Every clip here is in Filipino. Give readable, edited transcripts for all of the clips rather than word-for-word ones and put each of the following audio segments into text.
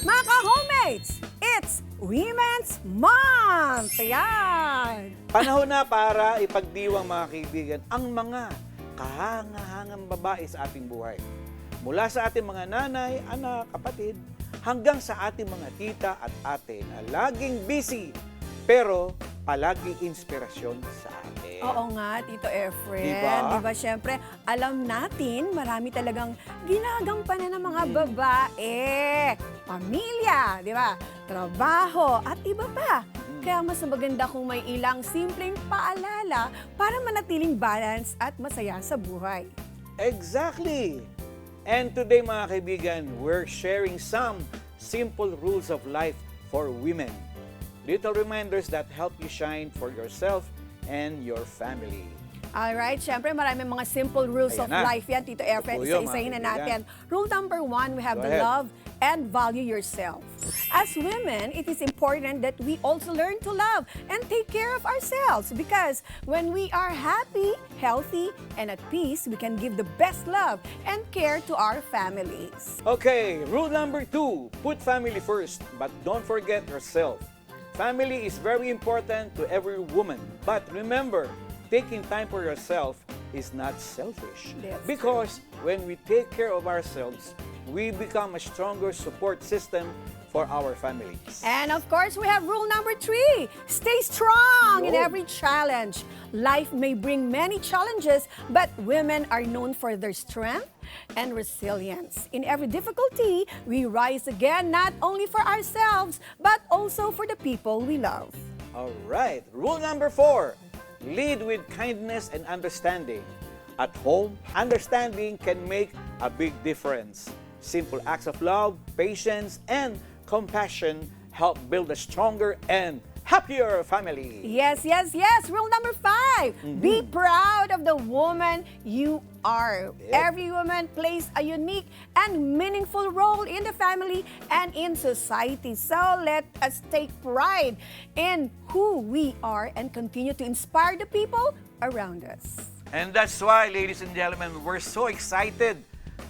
Mga ka-homemates, it's Women's Month! Ayan! Panahon na para ipagdiwang mga kaibigan ang mga kahangahangang babae sa ating buhay. Mula sa ating mga nanay, anak, kapatid, hanggang sa ating mga tita at ate na laging busy pero palagi inspirasyon sa atin. Oo nga, Tito Efren. Diba? Diba, syempre, alam natin, marami talagang ginagampanan ng mga babae. Pamilya, di ba? Trabaho, at iba pa. Kaya mas maganda kung may ilang simpleng paalala para manatiling balance at masaya sa buhay. Exactly! And today mga kaibigan, we're sharing some simple rules of life for women. Little reminders that help you shine for yourself and your family. Alright, syempre maraming mga simple rules Ayan of na. life yan, Tito Efren. Totoo yun, Isa-isahin na mga natin. Rule number 1, we have Go to ahead. love and value yourself. As women, it is important that we also learn to love and take care of ourselves because when we are happy, healthy, and at peace, we can give the best love and care to our families. Okay, rule number 2, put family first, but don't forget yourself. Family is very important to every woman, but remember, taking time for yourself is not selfish. That's Because when we take care of ourselves, we become a stronger support system for our families. And of course, we have rule number 3. Stay strong in Yun. every challenge. Life may bring many challenges, but women are known for their strength and resilience. In every difficulty, we rise again not only for ourselves, but also for the people we love. All right, rule number 4, lead with kindness and understanding. At home, understanding can make a big difference. Simple acts of love, patience, and compassion help build a stronger and happier family. Yes, yes, yes. Rule number 5. Be proud of the woman you are. Yeah. Every woman plays a unique and meaningful role in the family and in society. So let us take pride in who we are and continue to inspire the people around us. And that's why, ladies and gentlemen, we're so excited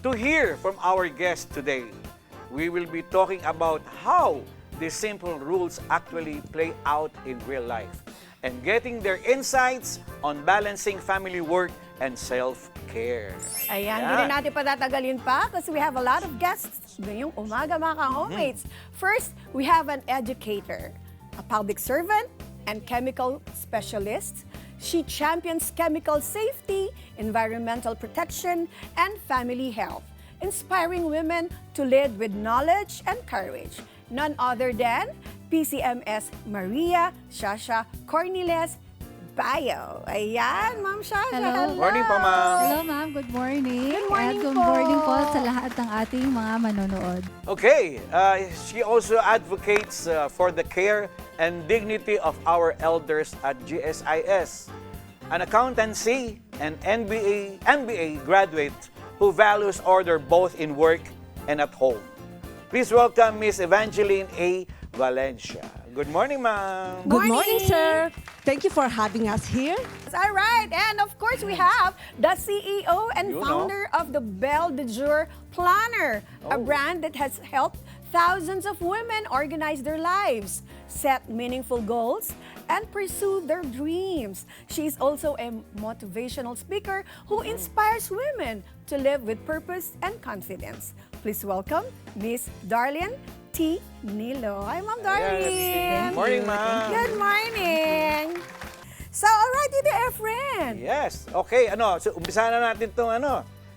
to hear from our guest today. We will be talking about how these simple rules actually play out in real life and getting their insights on balancing family work and self-care. Ayan, hindi na natin patatagalin pa kasi we have a lot of guests ngayong umaga, mga ka-homemates. First, we have an educator, a public servant, and chemical specialist. She champions chemical safety, environmental protection, and family health, inspiring women to lead with knowledge and courage. None other than PCMS Maria Shasha Corniles Bayo. Ayan, Ma'am Shasha. Hello. Morning po, ma'am. Hello ma'am, good morning. Good morning At good po. morning po sa lahat ng ating mga manonood. Okay, she also advocates for the care and dignity of our elders at GSIS, an accountancy and MBA graduate who values order both in work and at home. Please welcome Miss Evangeline A. Valencia. Good morning, ma'am. Good Good morning, morning. sir. Thank you for having us here. All right, and of course we have the CEO and You know. founder of the Belle de Jour Planner, a Oh. brand that has helped thousands of women organize their lives, set meaningful goals, and pursue their dreams. She is also a motivational speaker who inspires women to live with purpose and confidence. Please welcome Miss Darlene T. Nilo. Hi, Ma'am Darlene. Good morning, ma'am. Good morning. So, alright, Tito Efren. Yes. Okay, so umpisa na natin itong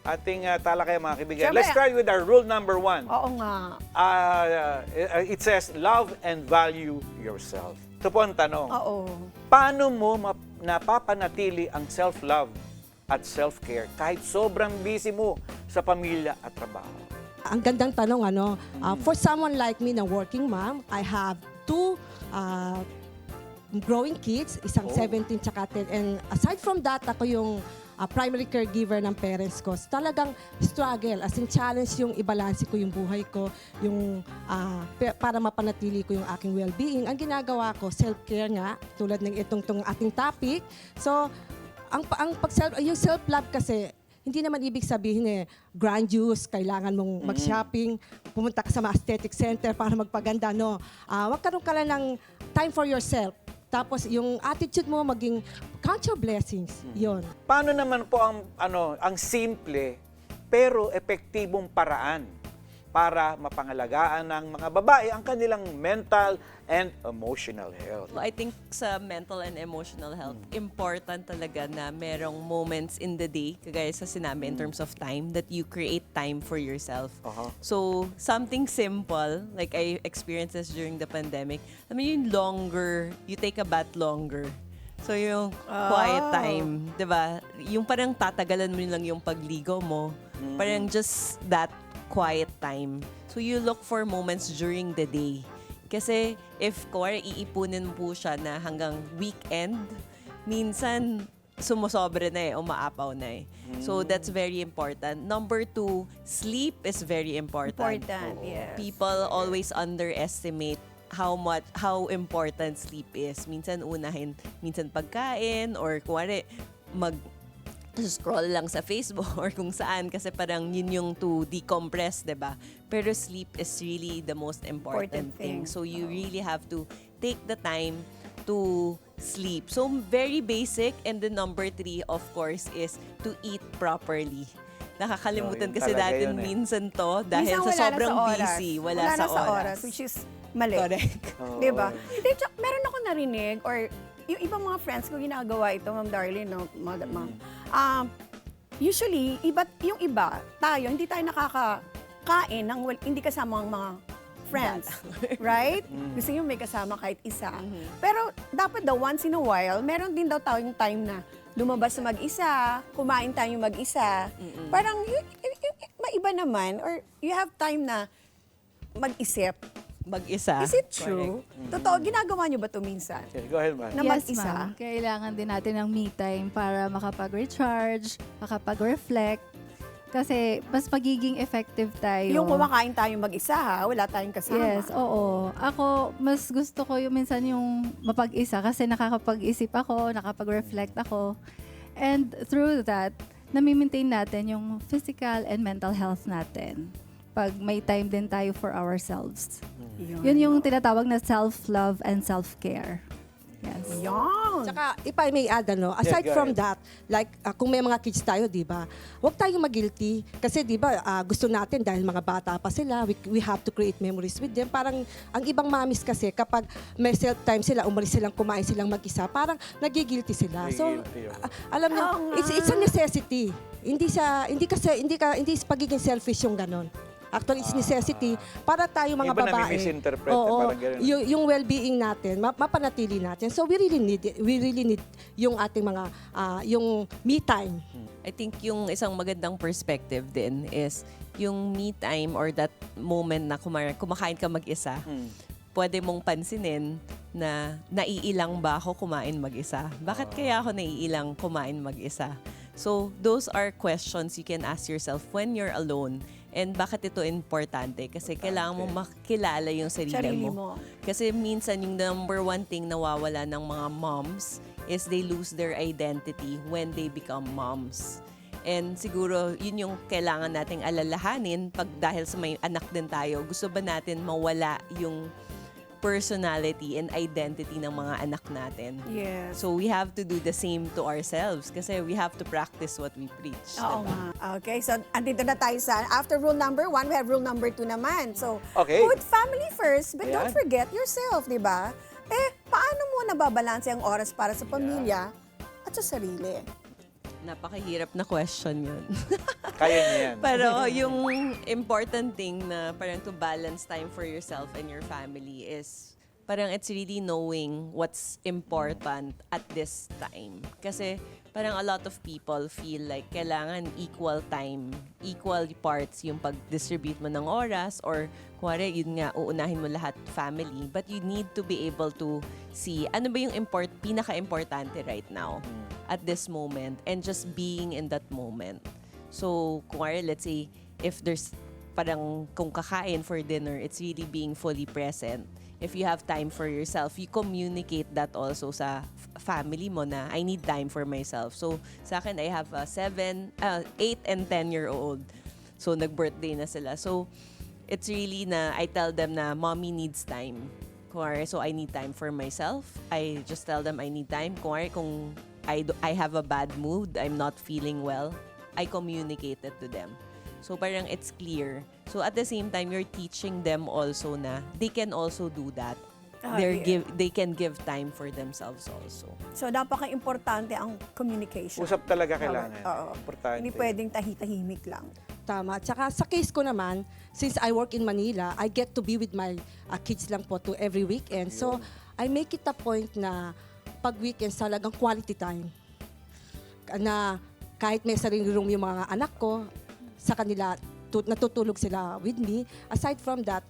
ating talakay, mga kaibigan. Siyempre. Let's start with our rule number 1. Oo nga. It says, love and value yourself. Ito po ang tanong. Oo. Paano mo napapanatili ang self-love at self-care kahit sobrang busy mo sa pamilya at trabaho? Ang gandang tanong, for someone like me na working mom, I have 2 growing kids, isang Oh. 17 tsaka 10. And aside from that, ako yung primary caregiver ng parents ko. Talagang struggle, as in challenge yung ibalanse ko yung buhay ko, yung para mapanatili ko yung aking well-being. Ang ginagawa ko, self-care nga, tulad ng itong ating topic. So, yung self-love kasi, hindi naman ibig sabihin grandiose, kailangan mong mag-shopping, pumunta ka sa mga aesthetic center para magpaganda, no. Magkaroon ka lang ng time for yourself. Tapos yung attitude mo maging count your blessings. Yon. Paano naman po ang simple pero epektibong paraan para mapangalagaan ng mga babae ang kanilang mental and emotional health? I think sa mental and emotional health, important talaga na merong moments in the day, kagaya sa sinabi in terms of time, that you create time for yourself. So, something simple, like I experienced this during the pandemic, I mean, yung longer, you take a bath longer. So, yung quiet time, di ba? Yung parang tatagalan mo lang yung pagligo mo. Parang just that quiet time. So, you look for moments during the day. Kasi if iipunin mo po siya na hanggang weekend, minsan sumusobre na umaapaw na So, that's very important. Number 2, sleep is very important. Yes. People always underestimate how important sleep is. Minsan minsan pagkain or scroll lang sa Facebook or kung saan kasi parang yun yung to decompress, 'di ba? Pero sleep is really the most important thing. So you really have to take the time to sleep. So very basic, and the number 3 of course is to eat properly. Nakakalimutan yun kasi talaga natin yun minsan to dahil Minsan sa wala na sobrang oras. busy, wala na sa sa oras. which is mali. Correct. Di ba? Hindi, meron ako narinig, or yung ibang mga friends ko ginagawa ito, Ma'am Darlene, no? Usually, yung iba, hindi tayo nakakain ng hindi kasama ang mga friends. Right? Gusto nyo may kasama kahit isa. Pero dapat daw, once in a while, meron din daw tayong time na lumabas na mag-isa, kumain tayo mag-isa. Parang, maiba naman, or you have time na mag-isip. Mag-isa. Is it true? Totoo, ginagawa nyo ba ito minsan? Okay, go ahead, man. Na Yes, mag-isa? ma'am. Kailangan din natin ng me time para makapag-recharge, makapag-reflect. Kasi mas magiging effective tayo. Yung kumakain tayo mag-isa, ha? Wala tayong kasama. Yes, oo. Ako, mas gusto ko yung minsan yung mapag-isa kasi nakakapag-isip ako, nakapag-reflect ako. And through that, nami-maintain natin yung physical and mental health natin. Pag may time din tayo for ourselves. Yun yung tinatawag na self-love and self-care. Yes. Yan. Tsaka, if I may add, aside go from ahead. that, like, kung may mga kids tayo, di ba, huwag tayong mag-guilty. Kasi, di ba, gusto natin, dahil mga bata pa sila, we have to create memories with them. Parang, ang ibang mamis kasi, kapag may self-time sila, umalis silang kumain silang mag-isa, parang nagigilty sila. So, Nagigilty, alam niyo, Oo nga. it's a necessity. Hindi pagiging selfish yung ganon. Actually, it's necessity para tayo mga Iba na babae. mi-misinterpret, Oo, parang ganun. yung well-being natin, mapanatili natin. So we really need yung ating mga yung me time. I think yung isang magandang perspective din is yung me time or that moment na kumakain ka mag-isa, pwede mong pansinin na naiilang ba ako kumain mag-isa? Bakit kaya ako naiilang kumain mag-isa? So those are questions you can ask yourself when you're alone. And bakit ito importante? Kasi kailangan mo makilala yung sarili mo. Kasi minsan yung number 1 thing nawawala ng mga moms is they lose their identity when they become moms. And siguro yun yung kailangan nating alalahanin pag dahil sa may anak din tayo. Gusto ba natin mawala yung personality and identity ng mga anak natin? Yes. So we have to do the same to ourselves kasi we have to practice what we preach. Oo diba? nga. Okay, so andito na tayo sa, after rule number 1, we have rule number 2 naman. So, Okay. put family first, but don't Ayan. forget yourself, di ba? Paano mo nababalanse ang oras para sa pamilya at sa sarili? Napakahirap na question yun. Kaya niya yan. Pero yung important thing na parang to balance time for yourself and your family is parang it's really knowing what's important at this time. Kasi parang a lot of people feel like kailangan equal time, equal parts yung pag-distribute mo ng oras or kuwari, yun nga, uunahin mo lahat family. But you need to be able to see ano ba yung pinaka-importante right now at this moment and just being in that moment. So, kuwari, let's say, if there's parang kung kakain for dinner, it's really being fully present. If you have time for yourself, you communicate that also sa family mo na I need time for myself. So sa akin, I have a 8 and 10-year-old. So nag-birthday na sila. So it's really na I tell them na mommy needs time. So I need time for myself. I just tell them I need time. Kung I have a bad mood, I'm not feeling well, I communicate it to them. So parang it's clear. So at the same time, you're teaching them also na they can also do that. They can give time for themselves also. So, napaka-importante ang communication. Usap talaga kailangan. Oo. Importante. Hindi pwedeng tahi-tahimik lang. Tama. Tsaka sa case ko naman, since I work in Manila, I get to be with my kids lang po to every weekend. So, I make it a point na pag weekends talagang quality time. Na kahit may sarili room yung mga anak ko, sa kanila natutulog sila with me. Aside from that,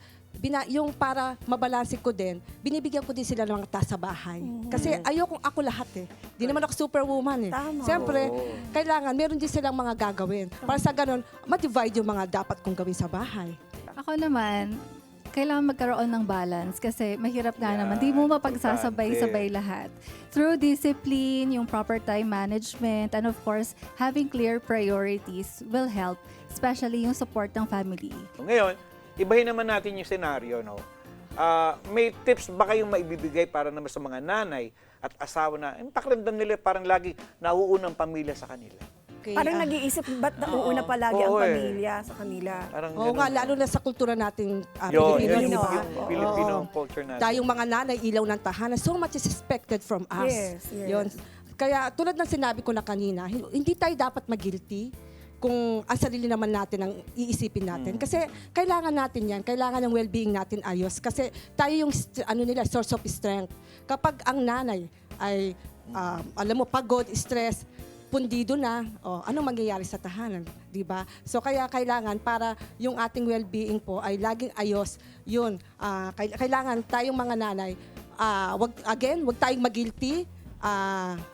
yung para mabalanse ko din, binibigyan ko din sila ng mga task sa bahay. Kasi ayokong ako lahat eh. Di naman ako superwoman eh. Tama. Siyempre, kailangan, meron din silang mga gagawin. Para sa ganun, ma-divide yung mga dapat kong gawin sa bahay. Ako naman, kailangan magkaroon ng balance kasi mahirap nga Yeah, naman. Di mo mapagsasabay-sabay lahat. Through discipline, yung proper time management, and of course, having clear priorities will help, especially yung support ng family. Ngayon, ibahin naman natin yung senaryo, no? May tips ba kayong maibibigay para naman sa mga nanay at asawa na yung pakiramdam nila parang lagi nauunang pamilya sa kanila? Okay, Parang nag-iisip, ba't nauuna palagi ang Oo, pamilya sa kanila? Parang Oo nga, lalo na sa kultura nating Yun, Pilipino, yun, di ba? yung Filipino Oo. culture natin. Tayong mga nanay, ilaw ng tahanan, so much is expected from us. Yes, yes. Yun. Kaya tulad ng sinabi ko na kanina, hindi tayo dapat mag-guilty kung ang sarili naman natin ang iisipin natin. Kasi kailangan natin yan, kailangan ng well-being natin ayos. Kasi tayo yung source of strength. Kapag ang nanay ay, alam mo, pagod, stress, pundido na, anong mangyayari sa tahanan, di ba? So kaya kailangan para yung ating well-being po ay laging ayos, yun, kailangan tayong mga nanay, wag tayong mag-guilty,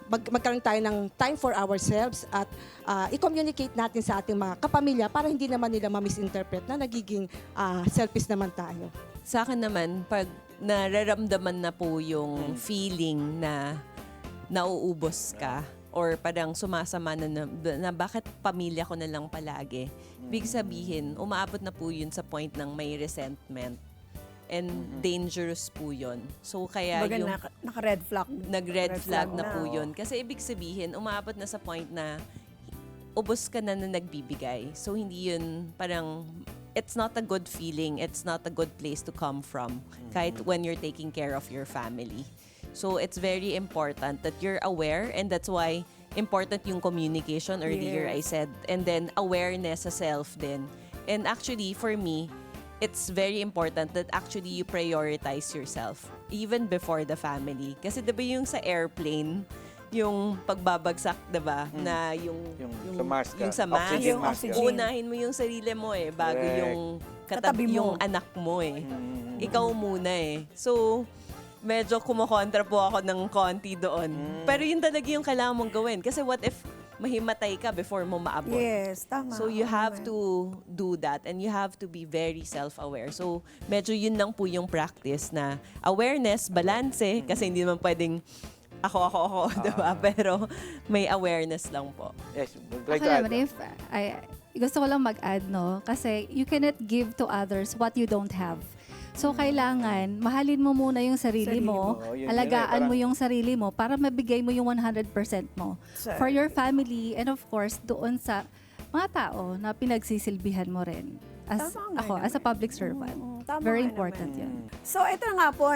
magkaroon tayo ng time for ourselves at i-communicate natin sa ating mga kapamilya para hindi naman nila ma-misinterpret na nagiging selfish naman tayo. Sa akin naman, pag nararamdaman na po yung feeling na nauubos ka or parang sumasama na bakit pamilya ko na lang palagi, big sabihin, umaabot na po yun sa point ng may resentment. And dangerous po yun. So kaya Baga yung naka-red flag. nag-red flag na po oo. yun. Kasi ibig sabihin, umaabot na sa point na ubos ka na nagbibigay. So hindi yun parang, it's not a good feeling. It's not a good place to come from. Kahit when you're taking care of your family. So it's very important that you're aware, and that's why important yung communication earlier, I Yes. said. And then awareness sa self din. And actually, for me, it's very important that actually you prioritize yourself even before the family. Kasi diba yung sa airplane, yung pagbabagsak, diba? Na yung sa mask ka. yung sa mask, Oxygen Yung mask ka. oxygen. unahin mo yung sarili mo bago Correct. yung Katabi mo. yung anak mo Ikaw muna So, medyo kumukontra po ako ng konti doon. Pero yun talaga yung kailangan mong gawin. Kasi what if mahimatay ka before mo maabot? Yes, tama. So you Oo have naman. to do that and you have to be very self-aware. So medyo yun lang po yung practice na awareness, balanse, kasi hindi naman pwedeng ako, diba? Pero may awareness lang po. Yes, would like Ako to add. naman, gusto ko lang mag-add, no? Kasi you cannot give to others what you don't have. So, kailangan, mahalin mo muna yung sarili Sarili mo, mo. Yun, alagaan parang- mo yung sarili mo para mabigay mo yung 100% mo for your family and of course, doon sa mga tao na pinagsisilbihan mo rin. Tama nga Ako, as a naman. public servant. Tama Very nga important naman. yan. So, ito nga po,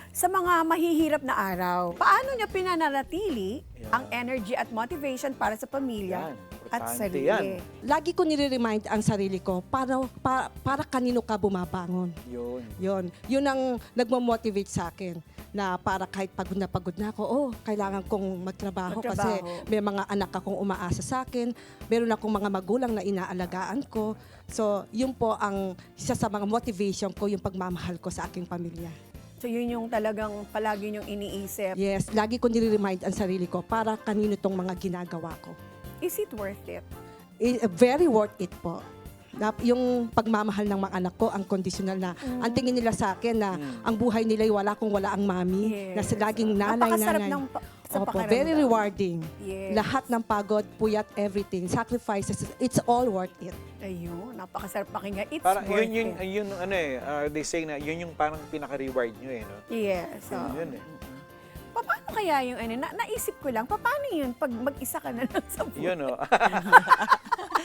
sa mga mahihirap na araw, paano nyo pinananatili ang energy at motivation para sa pamilya Yan, at importante sarili? yan. Lagi ko nire-remind ang sarili ko para kanino ka bumabangon. Yun. Yun ang nagmo-motivate sa akin na para kahit pagod na ako, kailangan kong magtrabaho kasi may mga anak akong umaasa sa akin, meron akong mga magulang na inaalagaan ko. So, yun po ang isa sa mga motivation ko, yung pagmamahal ko sa aking pamilya. So, yun yung talagang palagi nyong iniisip. Yes, lagi ko nire-remind ang sarili ko para kanino tong mga ginagawa ko. Is it worth it? Very worth it po. Yung pagmamahal ng mga anak ko, ang conditional na, ang tingin nila sa akin na ang buhay nila ay wala kung wala ang mami, na Yes. laging Napakasarap nanay. ng sa Opo, pakiramdam. very rewarding. Yes. Lahat ng pagod, puyat, everything, sacrifices, it's all worth it. Ayun, napakasarap pakinggan. It's Para worth yun it. yun ano eh, they say na yun yung parang pinaka-reward nyo eh, no? Yes. So, Yun eh. paano kaya yung naisip ko lang, paano yun pag mag-isa ka na lang sa buhay? Yun oh.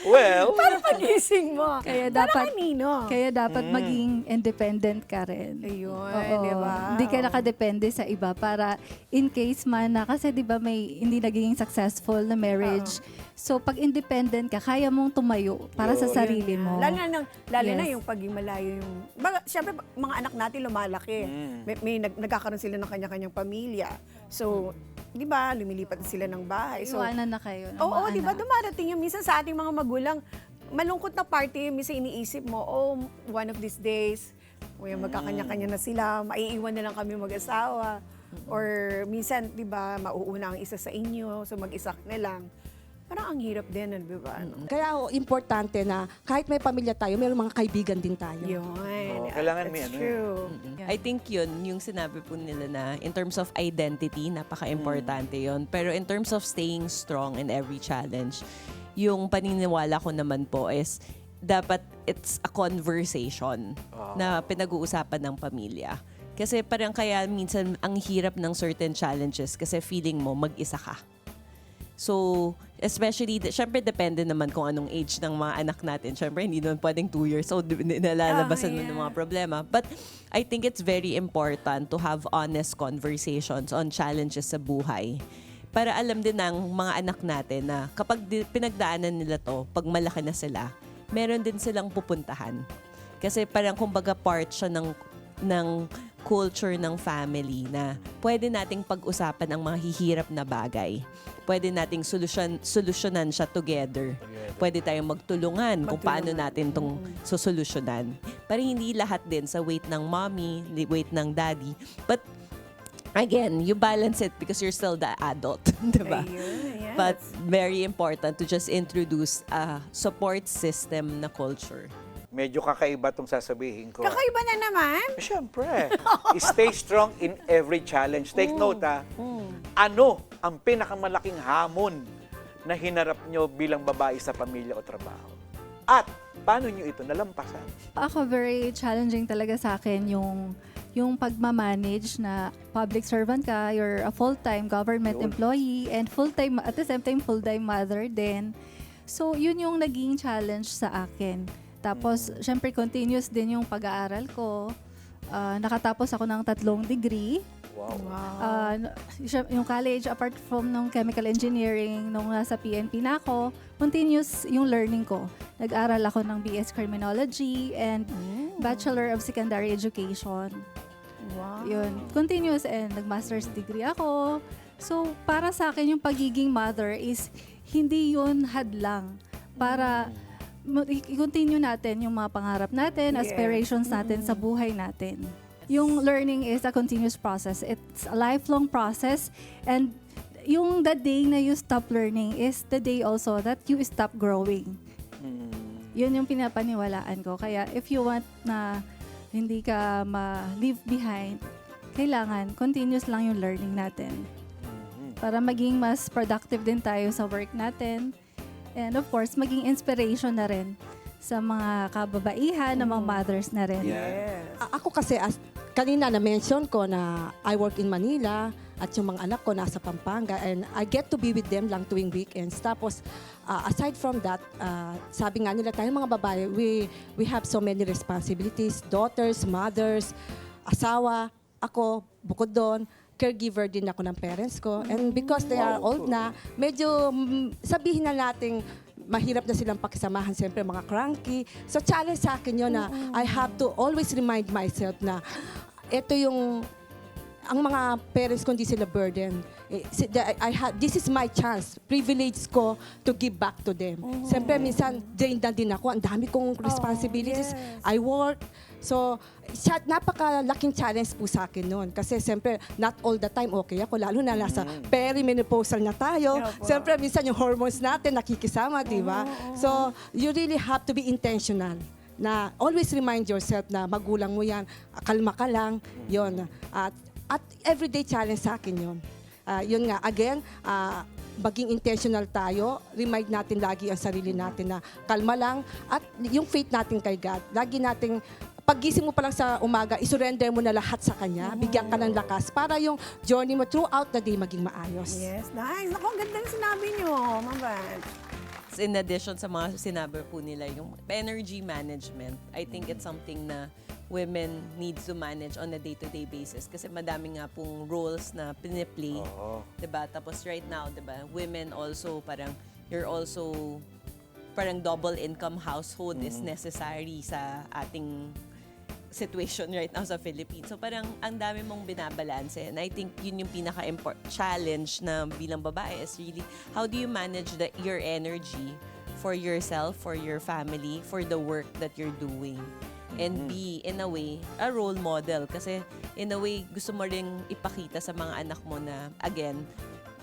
Well, Paano pagising mo? Kaya Para dapat- kanino? Kaya dapat maging independent ka rin. Ayun, Oo. di ba? Hindi ka nakadepende sa iba para in case man na, kasi di ba may hindi naging successful na marriage. So pag independent ka, kaya mong tumayo para sa Yun. sarili mo. Lalo na Yes. yung paging malayo yung... Siyempre, mga anak natin lumalaki. May nagkakaroon sila ng kanya-kanyang pamilya. So, di ba, lumilipat sila ng bahay. So, Iwanan na kayo ng oo, mga di ba, anak. dumarating yung minsan sa ating mga magulang, malungkot na party, minsan iniisip mo, oh, one of these days, magkakanya-kanya na sila, maiiwan na lang kami mag-asawa. Or minsan, di ba, mauuna ang isa sa inyo, so mag-isa ka na lang. Parang ang hirap din, di ba? Kaya importante na kahit may pamilya tayo, mayroong mga kaibigan din tayo. Yun. kailangan may That's ano true. I think yun, yung sinabi po nila na in terms of identity, napaka-importante yun. Pero in terms of staying strong in every challenge, yung paniniwala ko naman po is dapat it's a conversation na pinag-uusapan ng pamilya. Kasi parang kaya minsan ang hirap ng certain challenges kasi feeling mo mag-isa ka. So, especially, syempre depende naman kung anong age ng mga anak natin. Syempre, hindi naman pwedeng 2 years old, nalalabasan mo ng mga problema. But I think it's very important to have honest conversations on challenges sa buhay. Para alam din ng mga anak natin na kapag pinagdaanan nila to, pag malaki na sila, meron din silang pupuntahan. Kasi parang kumbaga part siya ng culture ng family na pwede nating pag-usapan ang mga hihirap na bagay. Pwede nating solusyonan siya together. Pwede tayong magtulungan kung paano natin itong susolusyonan. Para hindi lahat din sa weight ng mommy, weight ng daddy. But again, you balance it because you're still the adult. Diba? Ayun, yes. But very important to just introduce a support system na culture. medyo kakaiba tong sasabihin ko. Kakaiba na naman. Siyempre, stay strong in every challenge. Take note ano ang pinakamalaking hamon na hinarap nyo bilang babae sa pamilya o trabaho? At paano nyo ito nalampasan? Ako, very challenging talaga sa akin yung pagmamanage na public servant ka, you're a full-time government Yun. employee, and full-time, at the same time, full-time mother din. So, yun yung naging challenge sa akin. Tapos, syempre, continuous din yung pag-aaral ko. Nakatapos ako ng 3 degree. Wow. Yung college, apart from nung chemical engineering, nung nasa PNP na ako, continuous yung learning ko. Nag-aral ako ng BS Criminology and Bachelor of Secondary Education. Wow. Yun, continuous, and nag-master's degree ako. So, para sa akin, yung pagiging mother is hindi yun hadlang para i-continue natin yung mga pangarap natin, Yes. aspirations natin sa buhay natin. Yung learning is a continuous process. It's a lifelong process, and yung the day na you stop learning is the day also that you stop growing. Yun yung pinapaniwalaan ko. Kaya if you want na hindi ka ma-leave behind, kailangan continuous lang yung learning natin. Para maging mas productive din tayo sa work natin. And of course, maging inspiration na rin sa mga kababaihan, na mga mothers na rin. Yes. Ako kasi, kanina na-mention ko na I work in Manila at yung mga anak ko nasa Pampanga, and I get to be with them lang tuwing weekends. Tapos, aside from that, sabi nga nila tayo mga babae, we have so many responsibilities, daughters, mothers, asawa. Ako, bukod doon, caregiver din ako ng parents ko. And because they are old na, medyo sabihin na nating mahirap na silang pakisamahan, siyempre mga cranky. So challenge sa akin yun na I have to always remind myself na ito yung, ang mga parents ko hindi sila burden. This is my chance, privilege ko to give back to them. Siyempre minsan drained na din ako, ang dami kong responsibilities. yes. I work, So, napakalaking challenge po sa akin noon. Kasi siyempre, not all the time okay ako. Lalo na nasa perimenopausal na tayo. Yeah po. Siyempre, minsan yung hormones natin nakikisama, di ba? So, you really have to be intentional na always remind yourself na magulang mo yan, kalma ka lang, yon. At everyday challenge sa akin yon. Yun nga, again, maging intentional tayo, remind natin lagi ang sarili natin na kalma lang at yung faith natin kay God. Lagi nating paggising mo pa lang sa umaga, isurrender mo na lahat sa Kanya, bigyan ka ng lakas para yung journey mo throughout the day maging maayos. Yes, nice. Naku, ang ganda ng sinabi nyo, Ma'am Vance. In addition sa mga sinabi po nila, yung energy management, I think it's something na women need to manage on a day-to-day basis kasi madami nga pong roles na piniplay, Oo. 'di ba? Tapos right now, 'di ba, women also you're also parang double income household is necessary sa ating situation right now sa Philippines. So parang ang dami mong binabalanse. And I think yun yung challenge na bilang babae is really how do you manage your energy for yourself, for your family, for the work that you're doing. And be, in a way, a role model. Kasi, in a way, gusto mo ring ipakita sa mga anak mo na, again,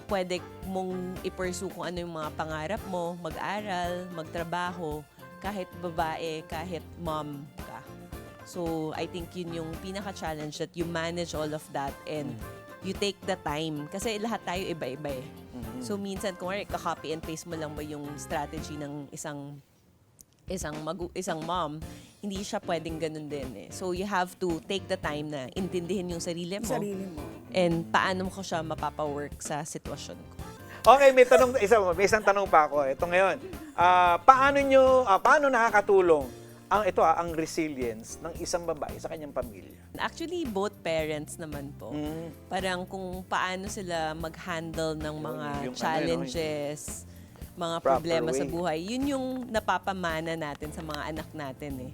pwede mong i-pursue kung ano yung mga pangarap mo, mag-aral, magtrabaho, kahit babae, kahit mom ka. So, I think yun yung pinaka-challenge that you manage all of that and you take the time. Kasi lahat tayo iba-iba eh. So, minsan, kung ka-copy and paste mo lang ba yung strategy ng isang mom, hindi siya pwedeng ganun din eh. So, you have to take the time na intindihin yung sarili mo. Sarili mo. And paano ko siya mapapawork sa sitwasyon ko. Okay, may isang tanong pa ako. Ito ngayon. Paano nakakatulong ang resilience ng isang babae sa kanyang pamilya? Actually, both parents naman po. Parang kung paano sila mag-handle ng mga yung challenges, mga proper problema sa way. buhay, yun yung napapamana natin sa mga anak natin eh.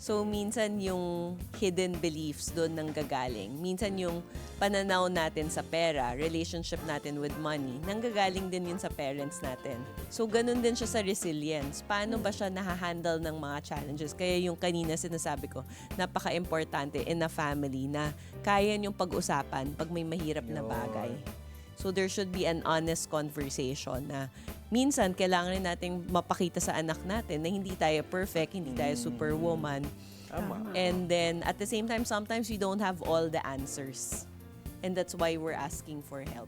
So, minsan yung hidden beliefs doon nanggagaling. Minsan yung pananaw natin sa pera, relationship natin with money, nanggagaling din yun sa parents natin. So, ganun din siya sa resilience. Paano ba siya nahahandle ng mga challenges? Kaya yung kanina sinasabi ko, napaka-importante in a family na kaya yung pag-usapan pag may mahirap na bagay. So, there should be an honest conversation na minsan kailangan rin nating mapakita sa anak natin na hindi tayo perfect, hindi tayo superwoman. Tama. And then, at the same time, sometimes we don't have all the answers. And that's why we're asking for help.